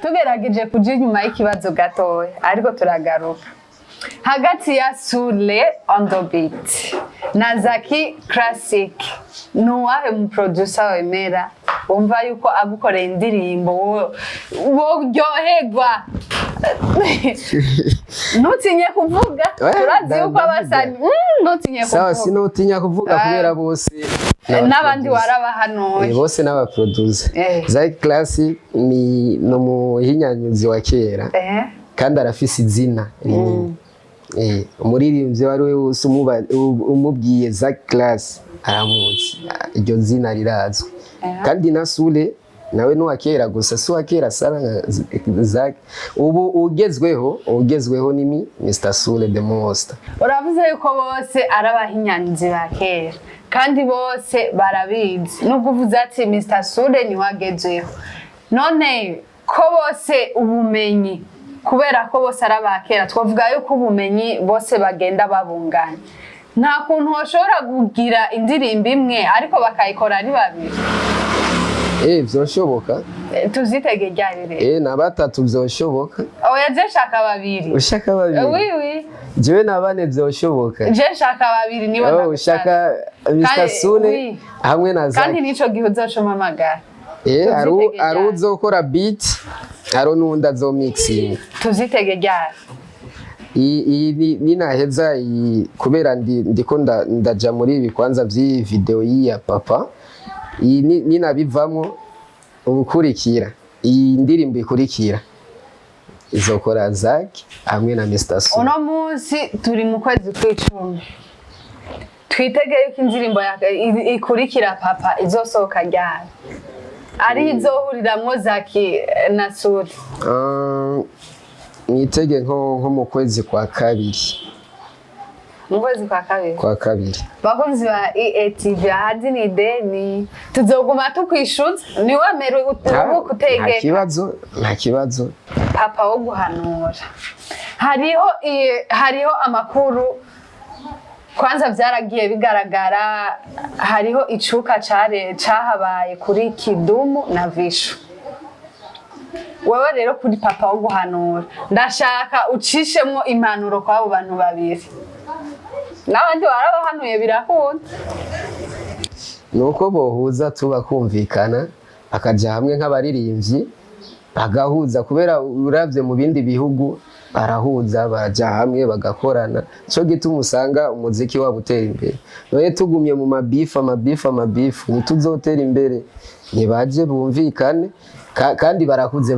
tugerageje kuja inyuma y'ikibazo gatoya ariko turagaruka hagati ya Sule on the beat na Zaki Classic nuwahe mu producer wemera wumva yuko agukoreye indirimbo woryoherwa ntutinye kuvuga turazi yuko abasani ntutinye kuvuga sawa sinutinya kuvuga kubera bose n'abandi warabahanuye bose n'aba producer Zaki Classic ni no muhinyanyuzi wa kera kandi arafise izina umuririmbyi wari we wose umubwiye Zaki Classic aramuzi iryo zina rirazwe kandi na Sule nawe no akera gusa so akera sara Zaki ubu ugezweho ni Mr Sule the most. Uravuze yuko bose arabahinyanyuzi ba kera kandi bose barabizi nubwo uvuze ati Mr Sule ni wagezweho none ko bose ubumenyi kubera ko bose arabakera twavuga yuko ubumenyi bose bagenda babunganya nta kuntu hoshobora kugira indirimbo imwe ariko bakayikora ari babiri vyoshoboka tuzitege ryari rero na batatu vyoshoboka oya je shaka babiri ushaka babiri oui jewe na bane vyoshoboka je shaka babiri niwe ushaka Mr Sule hamwe na Zaki kandi nico gihe uzocoma amagara aruzokora beat aro nundi azomixing tuzitege ryari iyi naheza kubera ndiko ndaja muri ibikwanza by'iyi video ya papa iyi ninabivamo ubukurikira iyi ndirimbo ikurikira izokora Zaki hamwe na Mr Sule. Uno munsi turi mu kwezi kw'icumi twitege yuko indirimbo ikurikira papa izosohoka ryari ari izohuriramwo Zaki na Sule mwitege nko mu kwezi kwa kabiri. Mu kwezi kwa kabiri bakunzi ba EATV hadi ni deni tuzoguma tukwishuza ni wamere gutegeka nta kibazo papa wo guhanura hariho amakuru kwanza vyaragiye bigaragara hariho icuka cahabaye kuri Kidumu na Vishu wewe rero kuri papa wo guhanura ndashaka ucishemwo impanuro kwabo bantu babiri n'abandi warabahanuye birakunda nuko bohuza tubakumvikana akaja hamwe nk'abaririmbyi bagahuza kubera uravye mu bindi bihugu barahuza baja hamwe bagakorana cyo gituma usanga umuziki wabo utera imbere noye tugumye mu mabifu ntituzotera imbere nibaje bumvikane kandi barakuze